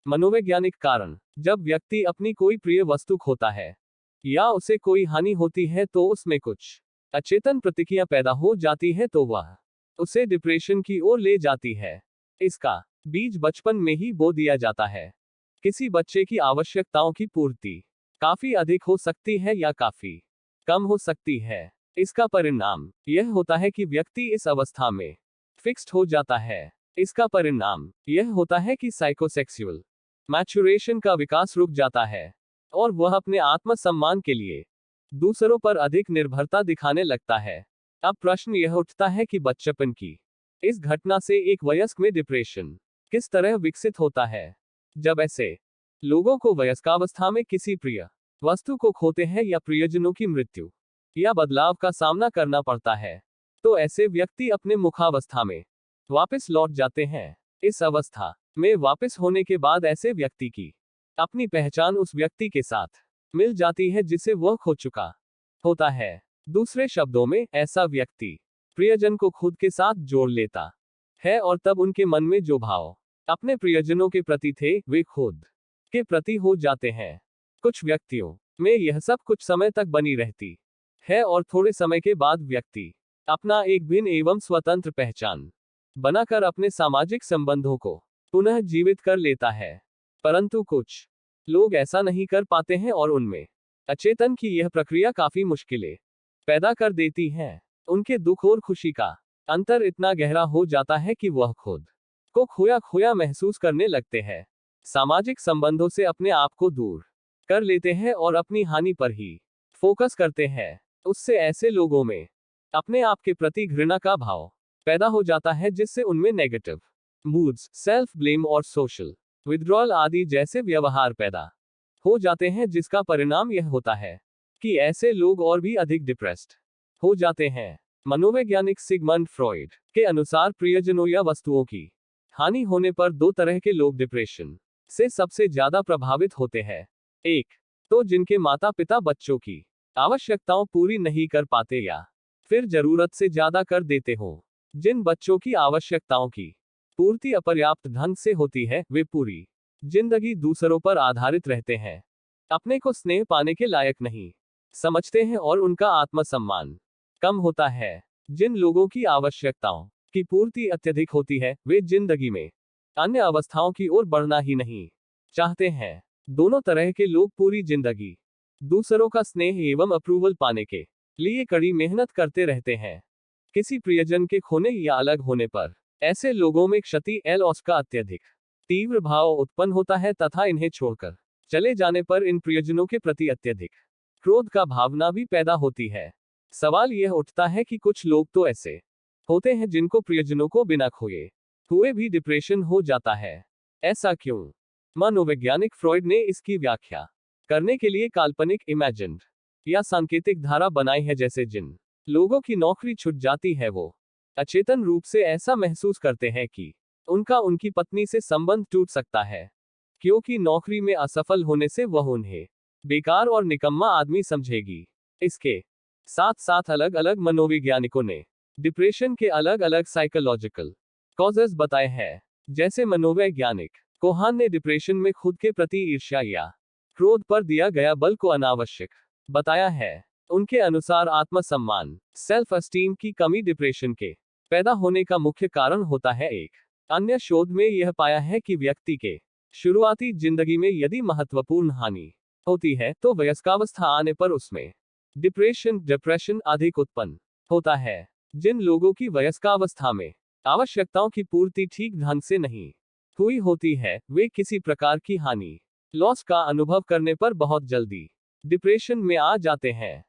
मनोवैज्ञानिक कारण। जब व्यक्ति अपनी कोई प्रिय वस्तु खोता है या उसे कोई हानि होती है तो उसमें कुछ अचेतन प्रतिक्रिया पैदा हो जाती है, तो वह उसे डिप्रेशन की ओर ले जाती है। इसका बीज बचपन में ही बो दिया जाता है। किसी बच्चे की आवश्यकताओं की पूर्ति काफी अधिक हो सकती है या काफी कम हो सकती है। इसका परिणाम यह होता है कि व्यक्ति इस अवस्था में फिक्स्ड हो जाता है। इसका परिणाम यह होता है कि साइकोसेक्सुअल मैचुरेशन का विकास रुक जाता है और वह अपने आत्मसम्मान के लिए दूसरों पर अधिक निर्भरता दिखाने लगता है। अब प्रश्न यह उठता है कि बचपन की इस घटना से एक वयस्क में डिप्रेशन किस तरह विकसित होता है। जब ऐसे लोगों को वयस्कावस्था में किसी प्रिय वस्तु को खोते हैं या प्रियजनों की मृत्यु या बदलाव का सामना करना पड़ता है, तो ऐसे व्यक्ति अपने मुखावस्था में वापस लौट जाते हैं। इस अवस्था में वापस होने के बाद ऐसे व्यक्ति की अपनी पहचान उस व्यक्ति के साथ मिल जाती है जिसे वह खो चुका होता है। दूसरे शब्दों में, ऐसा व्यक्ति प्रियजन को खुद के साथ जोड़ लेता है और तब उनके मन में जो भाव अपने प्रियजनों के प्रति थे वे खुद के प्रति हो जाते हैं। कुछ व्यक्तियों में यह सब कुछ समय तक बनी रहती है और थोड़े समय के बाद व्यक्ति अपना एक भिन्न एवं स्वतंत्र पहचान बनाकर अपने सामाजिक संबंधों को पुनः जीवित कर लेता है। परंतु कुछ लोग ऐसा नहीं कर पाते हैं और उनमें अचेतन की यह प्रक्रिया काफी मुश्किलें पैदा कर देती है। उनके दुख और खुशी का अंतर इतना गहरा हो जाता है कि वह खुद को खोया खोया महसूस करने लगते हैं, सामाजिक संबंधों से अपने आप को दूर कर लेते हैं और अपनी हानि पर ही फोकस करते हैं। उससे ऐसे लोगों में अपने आप के प्रति घृणा का भाव पैदा हो जाता है, जिससे उनमें नेगेटिव मूड्स, सेल्फ ब्लेम और सोशल विथड्रॉल आदि जैसे व्यवहार पैदा हो जाते हैं, जिसका परिणाम यह होता है कि ऐसे लोग और भी अधिक डिप्रेस्ड हो जाते हैं। मनोवैज्ञानिक सिगमंड फ्रॉइड के अनुसार प्रियजनों या वस्तुओं की हानि होने पर दो तरह के लोग डिप्रेशन से सबसे ज्यादा प्रभावित होते हैं। एक तो जिनके माता पिता बच्चों की आवश्यकताओं पूरी नहीं कर पाते या फिर जरूरत से ज्यादा कर देते हो। जिन बच्चों की आवश्यकताओं की पूर्ति अपर्याप्त ढंग से होती है, वे पूरी जिंदगी दूसरों पर आधारित रहते हैं, अपने को स्नेह पाने के लायक नहीं समझते हैं और उनका आत्मसम्मान कम होता है। जिन लोगों की आवश्यकताओं की पूर्ति अत्यधिक होती है, वे जिंदगी में अन्य अवस्थाओं की ओर बढ़ना ही नहीं चाहते हैं। दोनों तरह के लोग पूरी जिंदगी दूसरों का स्नेह एवं अप्रूवल पाने के लिए कड़ी मेहनत करते रहते हैं। किसी प्रियजन के खोने या अलग होने पर ऐसे लोगों में क्षति लॉस का अत्यधिक तीव्र भाव उत्पन्न होता है तथा इन्हें छोड़कर चले जाने पर इन प्रियजनों के प्रति अत्यधिक क्रोध का भावना भी पैदा होती है। सवाल यह उठता है कि कुछ लोग तो ऐसे होते हैं जिनको प्रियजनों को बिना खोए हुए भी डिप्रेशन हो जाता है। ऐसा क्यों? मनोवैज्ञानिक फ्रॉइड ने इसकी व्याख्या करने के लिए काल्पनिक इमेजिन्ड या सांकेतिक धारा बनाई है। जैसे जिन लोगों की नौकरी छूट जाती है, वो अचेतन रूप से ऐसा महसूस करते हैं कि उनका उनकी पत्नी से संबंध टूट सकता है, क्योंकि नौकरी में असफल होने से वह उन्हें बेकार और निकम्मा आदमी समझेगी। इसके साथ साथ अलग अलग मनोवैज्ञानिकों ने डिप्रेशन के अलग अलग साइकोलॉजिकल कॉजेस बताए हैं। जैसे मनोवैज्ञानिक कोहान ने डिप्रेशन में खुद के प्रति ईर्ष्या या क्रोध पर दिया गया बल को अनावश्यक बताया है। उनके अनुसार आत्मसम्मान, सेल्फ एस्टीम की कमी डिप्रेशन के पैदा होने का मुख्य कारण होता है। एक अन्य शोध में यह पाया है कि व्यक्ति के शुरुआती जिंदगी में यदि महत्वपूर्ण हानि होती है, तो वयस्कावस्था आने पर उसमें डिप्रेशन अधिक उत्पन्न होता है। जिन लोगों की वयस्कावस्था में आवश्यकताओं की पूर्ति ठीक ढंग से नहीं हुई होती है, वे किसी प्रकार की हानि, लॉस का अनुभव करने पर बहुत जल्दी डिप्रेशन में आ जाते हैं।